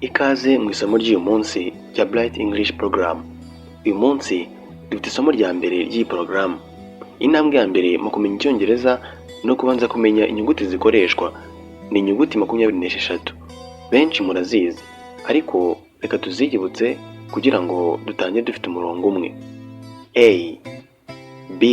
Ikaze mu isomo ry'uyu munsi rya Bright English Program. Uyu munsi dufite isomo rya mbere ry'iyi porogaramu. Intambwe ya mbere mu kumenya Icyongereza no kubanza kumenya inyuguti zikoreshwa. Ni inyuguti 26. Benshi murazizi, ariko reka tuziyibutse kugira ngo dutangire dufite umurongo umwe. A, B,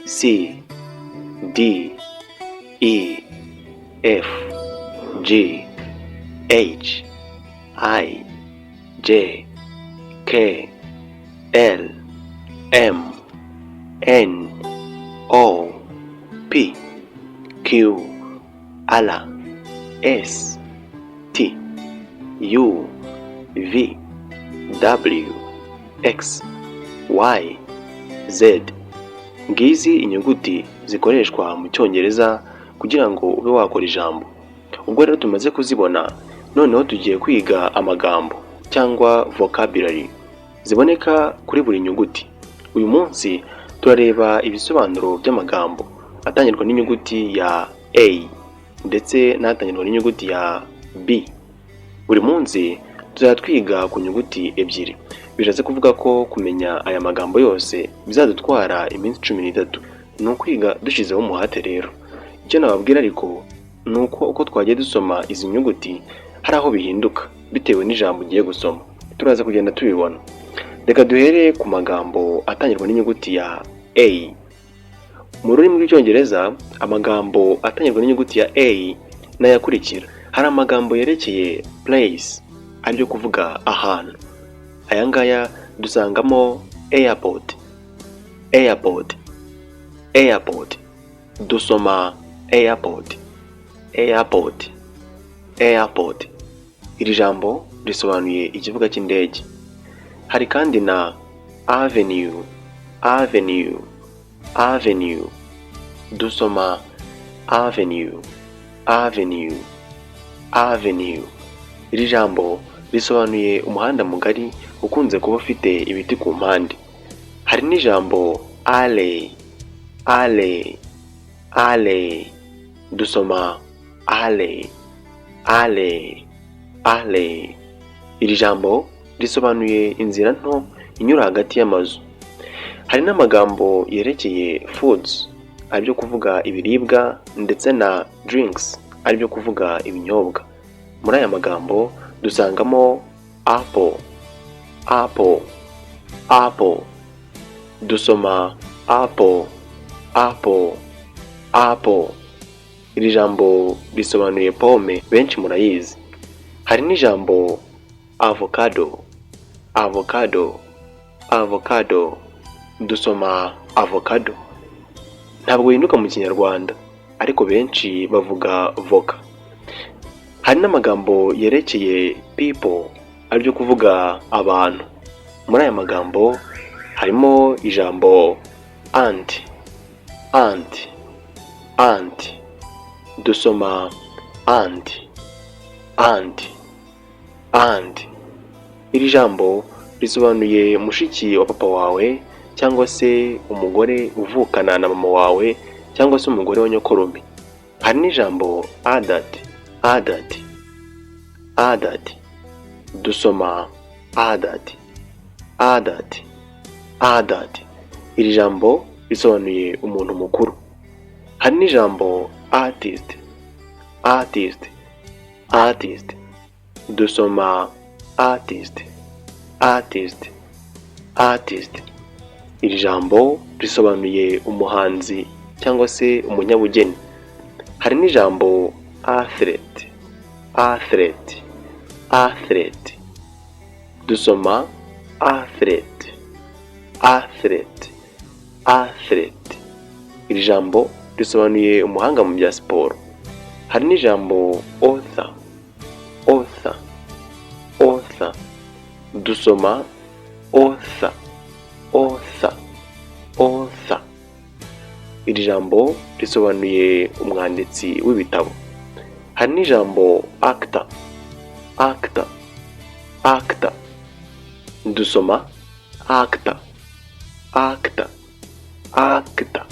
C, D, E, F, G, H, I, J, K, L, M, N, O, P, Q, R, S, T, U, V, W, X, Y, Z. Ngizi inyuguti zikoreshwa mu Cyongereza kugira ngo ube wakora ijambo. Ubwo rero tumaze kuzibona, noneho tugiye kwiga amagambo cyangwa vocabulary ziboneka kuri buri nyuguti. Uyu munsi turareba ibisobanuro by'amagambo atangirwa n'inyuguti ya A ndetse n'atangirwa n'inyuguti ya B. Buri munsi tuzatwiga ku nyuguti ebyiri. Bishatse kuvuga ko kumenya aya magambo yose bizadutwara iminsi 13. Ni ukwiga dushizeho umuhate rero. Icyo nababwira ariko ni uko twagiye dusoma izi nyuguti hari aho bihinduka bitewe n'ijambo ugiye gusoma. Turaza kugenda tubibona. Reka duhere ku magambo atangirwa n'inyuguti ya A. Mu rurimi rw'Icyongereza, amagambo atangirwa n'inyuguti ya A n'ayakurikira. Hari amagambo yerekeye place, aribyo kuvuga ahantu. Aya ngaya dusangamo airport, airport, airport. Dusoma airport, airport, airport. Iri jambo risobanuye ikibuga cy'indege. Hari kandi na avenue, avenue, avenue. Dusoma avenue, avenue, avenue. Iri jambo risobanuye umuhanda mugari ukunze kuba ufite ibiti ku mpande. Hari n'ijambo alley, alley, alley. Dusoma alley, alley, alley. Iri jambo risobanuye inzira nto inyura hagati y'amazu. Hari n'amagambo yerekeye foods, aribyo kuvuga ibiribwa, ndetse na drinks, aribyo kuvuga ibinyobwa. Muri aya magambo dusangamo apple, apple, apple. Dusoma apple, apple, apple. Iri jambo risobanuye pome, benshi murayizi. Hari n'ijambo avocado, avocado, avocado. Dusoma avocado. Ntabwo yinuka mu Kinyarwanda, ariko benshi bavuga voka. Hari n'amagambo yerekeye people, aribyo kuvuga abantu. Muri aya magambo harimo ijambo aunt, aunt, aunt. Dusoma aunt, aunt, aunt. Iri jambo risobanuye mushiki wa papa wawe, cyangwa se umugore uvukana na mama wawe, cyangwa se umugore wa nyokorome. Hari n'ijambo adult, adult, adult. Dusoma adult, adult, adult. Iri jambo risobanuye umuntu mukuru. Hari n'ijambo artist, artist, artist. Dusoma artist, artist, artist. Iri jambo risobanuye umuhanzi cyangwa se umunyabugeni. Hari n'ijambo athlete, athlete, athlete. Dusoma athlete, athlete, athlete. Iri jambo risobanuye umuhanga mu bya siporo. Hari n'ijambo author, author, author. Dusoma author, author, author. Iri jambo risobanuye umwanditsi w'ibitabo. Hari n'ijambo actor, actor, actor. Dusoma actor, actor, actor.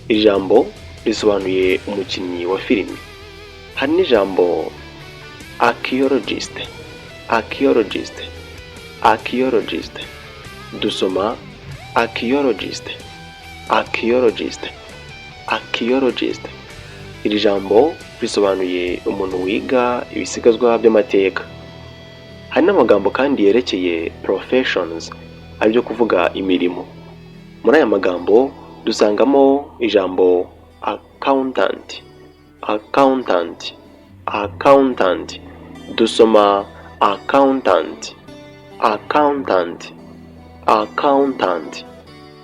Iri jambo risobanuye umukinnyi wa filime. Hari n'ijambo archaeologist, archaeologist, archaeologist. Dusoma archaeologist, archaeologist, archaeologist. Iri jambo bisobanuye umuntu wiga ibisigazwa by'amateka. Hari n'amagambo kandi yerekeye professions, aribyo kuvuga imirimo. Muri aya magambo dusangamo ijambo accountant, accountant, accountant. Dusoma accountant, accountant, accountant.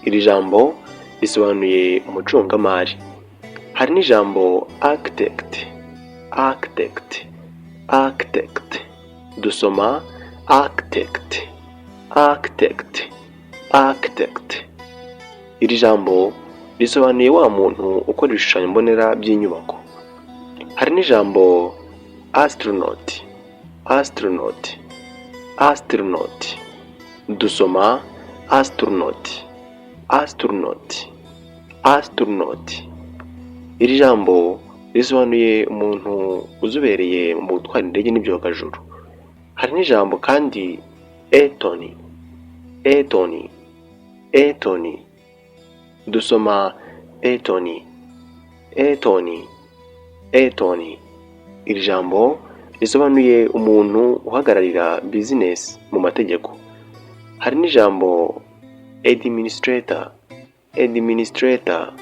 Iri jambo risobanuye umucungamari. Hari n'ijambo architect, architect, architect. Dusoma architect, architect, architect. Iri jambo risobanuye wa muntu ukora ibishushanyo mbonera by'inyubako. Hari n'ijambo astronaut, astronaut, astronaut. Dusoma astronaut, astronaut, astronaut. Iri jambo risobanuye umuntu uzubereye mu gutwara indege n'ibyogajuru. Hari n'ijambo kandi etoni, etoni, etoni. Dusoma etoni, etoni, etoni. Iri jambo risobanuye umuntu uhagararira business mu mategeko. Hari n'ijambo administrator, administrator,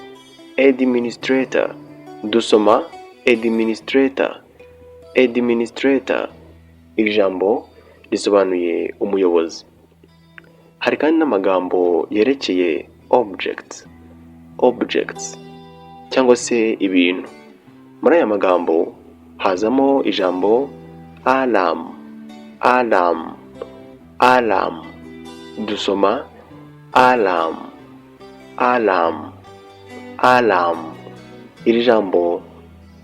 administrator. Dusoma administrator, administrator. Iri jambo risobanuye umuyobozi. Hari kandi n'amagambo yerekeye objects, objects cyangwa se ibintu. Muri aya magambo hazamo ijambo alarm, alarm, alarm. Dusoma alarm, alarm, alarm. Iri jambo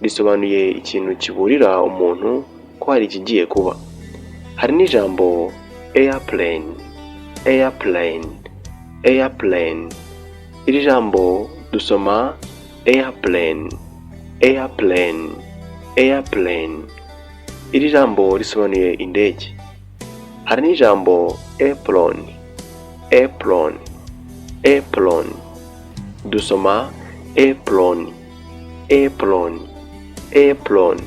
risobanuye ikintu kiburira umuntu ko hari ikigiye kuba. Hari n'ijambo airplane, airplane, airplane. Iri jambo dusoma airplane, airplane, airplane. Iri jambo risobanuye indege. Hari n'ijambo apron, apron, apron. Dusoma apron, apron, apron.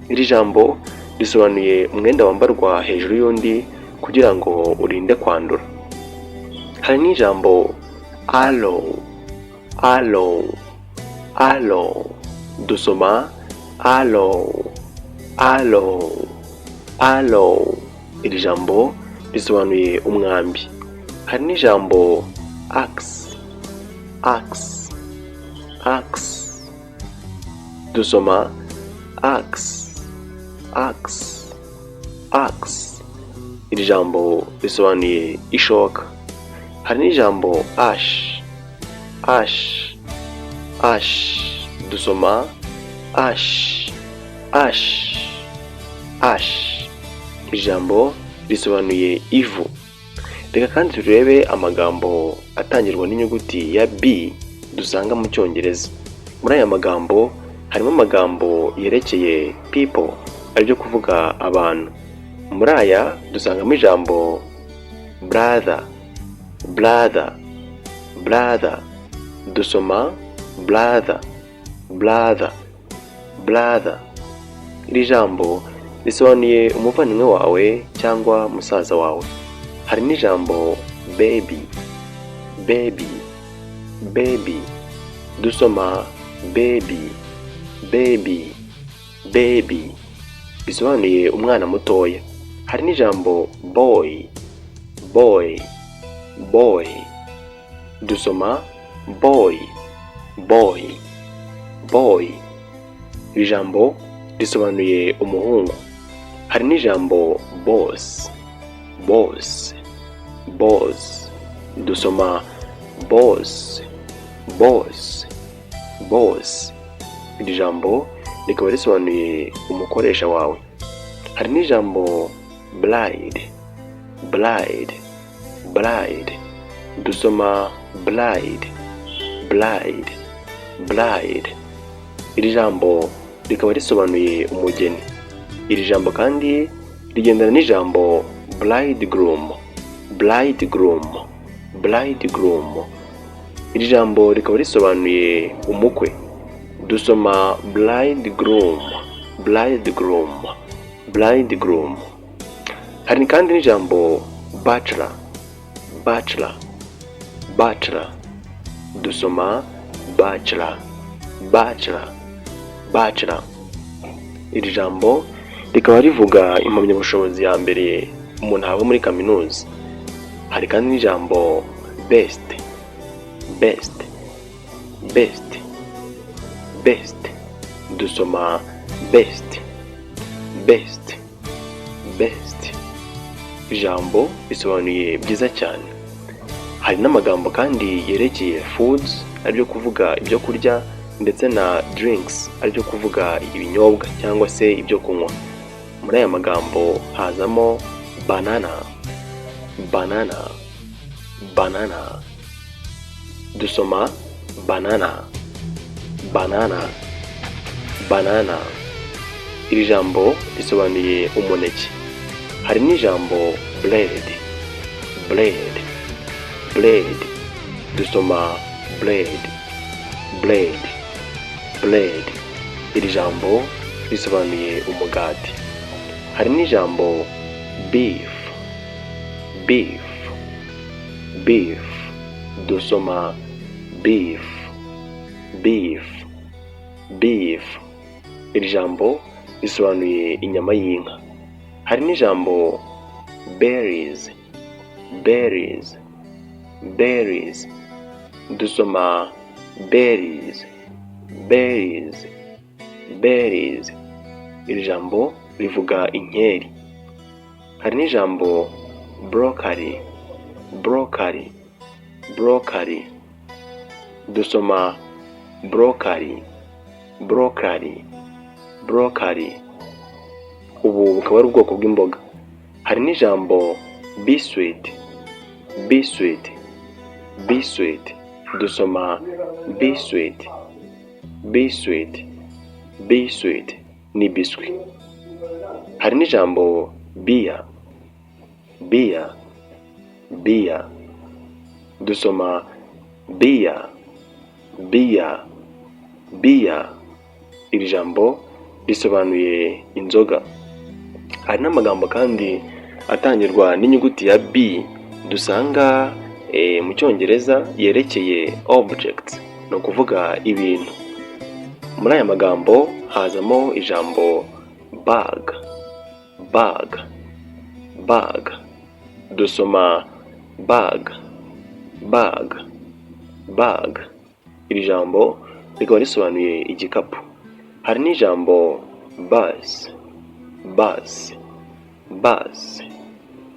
Iri jambo risobanuye umwenda wambarwa hejuru y'undi kugira ngo urinde kwandura. Hari n'ijambo aloe, aloe, aloe. Dusoma aloe, aloe, aloe. Iri jambo risobanuye umwambi. Hari n'ijambo axe, axe, axe. Dusoma axe, axe, axe. Iri jambo risobanuye ishoka. Hari n'ijambo ash, ash, ash. Dusoma ash, ash, ash. Iri jambo risobanuye ivu. Reka kandi turebe amagambo atangirwa n'inyuguti ya B dusanga mu Cyongereza. Muri aya magambo harimo amagambo yerekeye people, aribyo kuvuga abantu. Muri aya dusangamo ijambo brother, brother, brother. Dusoma brother, brother, brother. Iri jambo risobanuye umuvandimwe wawe cyangwa musaza wawe. Hari n'ijambo baby, baby, baby. Dusoma baby, baby, baby. Bisobanuye umwana mutoya. Hari n'ijambo boy, boy, boy. Dusoma boy, boy, boy. Iri jambo risobanuye umuhungu. Hari n'ijambo boss, boss, boss. Dusoma boss, boss, boss. Iri jambo rikaba risobanuye umukoresha wawe. Hari n'ijambo bride, bride, bride. Dusoma bride, bride, bride. Iri jambo rikaba risobanuye umugeni. Iri jambo kandi rigendana n'ijambo bridegroom. Iri jambo rikaba risobanuye umukwe. Dusoma bridegroom. Hari kandi n'ijambo bachelor. Dusoma bachelor. Iri jambo rikaba rivuga impamyabushobozi ya mbere umuntu ahabwa muri kaminuza. Hari kandi n'ijambo best. Dusoma best. Ijambo risobanuye byiza cyane. Hari n'amagambo kandi yerekeye foods, aribyo kuvuga ibyo kurya, ndetse na drinks, aribyo kuvuga ibinyobwa cyangwa se ibyo kunywa. Muri aya magambo hazamo banana. Dusoma banana. Iri jambo risobanuye umuneke. Hari n'ijambo blade. Dusoma blade. Iri jambo risobanuye umugati. Hari n'ijambo beef. Dusoma beef. Iri jambo risobanuye inyama y'inka. Hari n'ijambo berries. Dusoma berries. Iri jambo rivuga inkeri. Hari n'ijambo broccoli. Dusoma broccoli. Ubu bukaba ari ubwoko bw'imboga. Hari n'ijambo be sweet. Dusoma be sweet ni biswi. Hari n'ijambo beer. Dusoma beer. Iri jambo risobanuye inzoga. Hari n'amagambo kandi atangirwa n'inyuguti ya B dusanga mu Cyongereza yerekeye objects, no kuvuga ibintu. Muri aya magambo hazamo ijambo bag. Dusoma bag. Iri jambo rikaba risobanuye igikapu. Hari n'ijambo bus.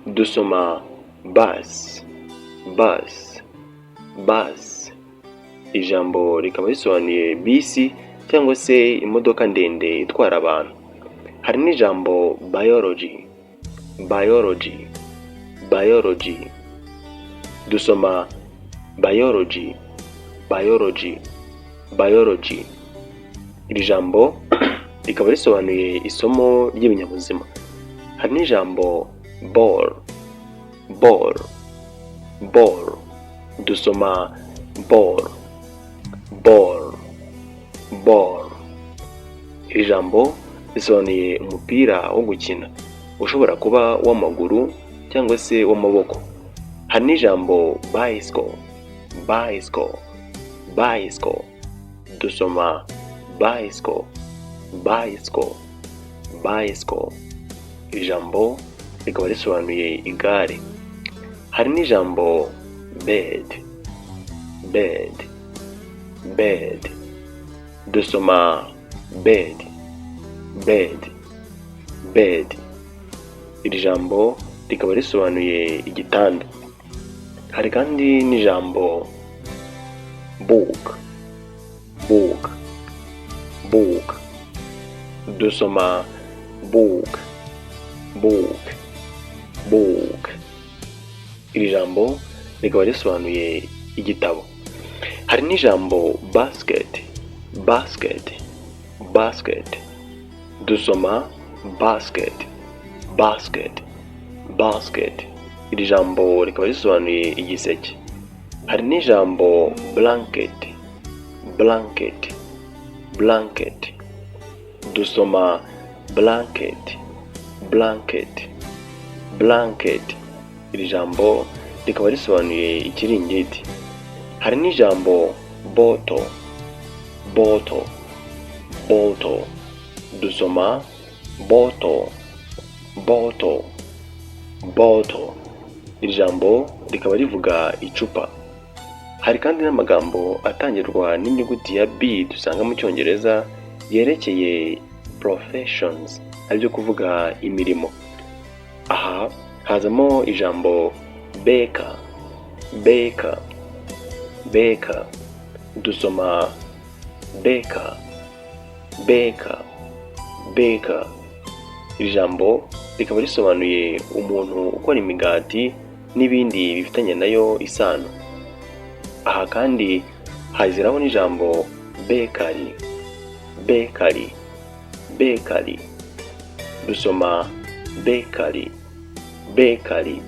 Dusoma bus. Ijambo rikaba risobanuye bisi cyangwa se imodoka ndende itwara abantu. Hari n'ijambo biology. Dusoma biology. Iri jambo rikaba risobanuye isomo ry'ibinyabuzima. Hari n'ijambo ball. Dusoma ball. Iri jambo risobanuye umupira wo gukina, ushobora kuba w'amaguru cyangwa se w'amaboko. Hari n'ijambo bicycle. Dusoma bicycle. Iri jambo rikaba risobanuye igare. Hari n'ijambo bed. Dusoma bed. Iri jambo rikaba risobanuye igitanda. Hari kandi n'ijambo book. Dusoma book. Iri jambo rikaba risobanuye igitabo. Hari n'ijambo basket. Dusoma basket, basket, basket. Iri jambo rikaba risobanuye igiseke. Hari n'ijambo blanket, blanket, blanket. Dusoma blanket, blanket, blanket. Iri jambo rikaba risobanuye ikiringiti. Hari n'ijambo bottle, bottle, bottle. Dusoma bottle, bottle, bottle. Iri jambo rikaba rivuga icupa. Hari kandi n'amagambo atangirwa n'inyuguti ya B dusanga mu Cyongereza yerekeye professions, aribyo kuvuga imirimo. Aha hazamo ijambo baker, baker, baker. Dusoma baker, baker, baker. Iri jambo rikaba risobanuye umuntu ukora imigati n'ibindi bifitanye nayo isano. Aha kandi haziraho n'ijambo bakery, bakery, bakery. Dusoma bakery, bakery,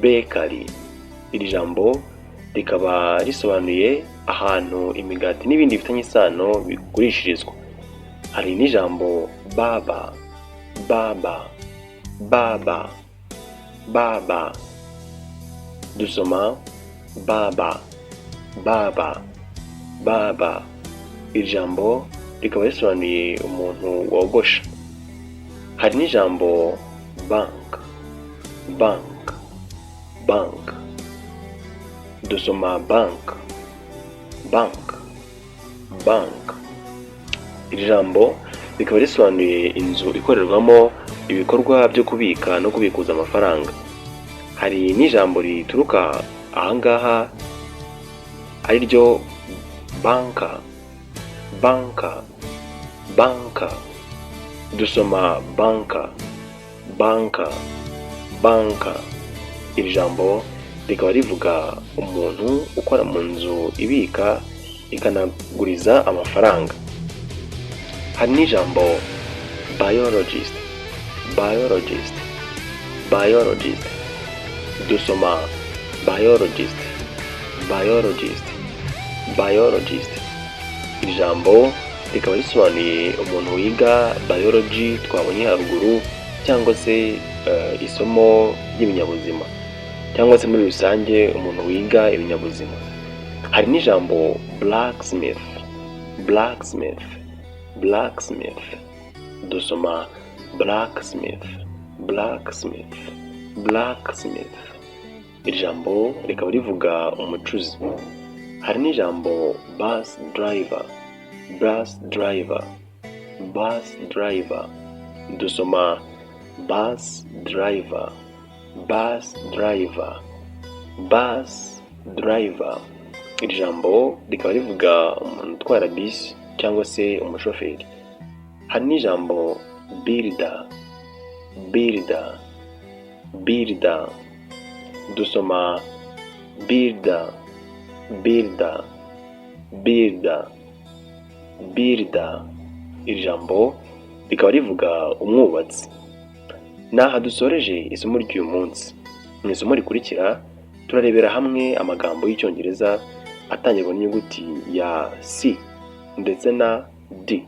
bakery. Iri jambo rikaba risobanuye ahantu imigati n'ibindi bifitanye isano bigurishirizwa. Hari n'ijambo baba, baba, baba, baba. Dusoma baba, baba, baba. Iri jambo rikaba risobanuye umuntu wogosha. Hari n'ijambo bank, bank, bank. Dusoma bank, bank, bank. Iri jambo rikaba risobanuye inzu ikorerwamo ibikorwa byo kubika no kubikuza amafaranga. Hari n'ijambo rituruka ahangaha ari ryo banka, banka, banka. Dusoma banka, banka, banka. Iri jambo rikaba rivuga umuntu ukora mu nzu ibika ikanaguriza amafaranga. Hari n'ijambo biologist, biologist, biologist. Dusoma biologist, biologist, biologist. Iri jambo rikaba risobanuye umuntu wiga biology twabonye haruguru, cyangwa se isomo ry'ibinyabuzima, cyangwa se muri rusange umuntu wiga ibinyabuzima. Hari n'ijambo blacksmith, blacksmith, blacksmith. Dusoma blacksmith, blacksmith, blacksmith. Iri jambo rikaba rivuga umucuzi. Hari n'ijambo bus driver, bus driver, bus driver. Dusoma bus driver, bus driver, bus driver. Iri jambo rikaba rivuga umuntu utwara bisi cyangwa se umushoferi. Hari n'ijambo builder, builder, builder. Dusoma builder, builder, builder, builder. Iri jambo rikaba rivuga umwubatsi. Naha dusoreje isomo ry'uyu munsi. Mu isomo rikurikira turarebera hamwe amagambo y'Icyongereza atangirwa n'inyuguti ya C ndetse na D.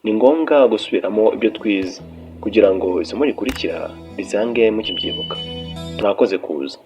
Ni ngombwa gusubiramo ibyo twize kugira ngo isomo rikurikira risange mukibyibuka. Mwakoze kuza.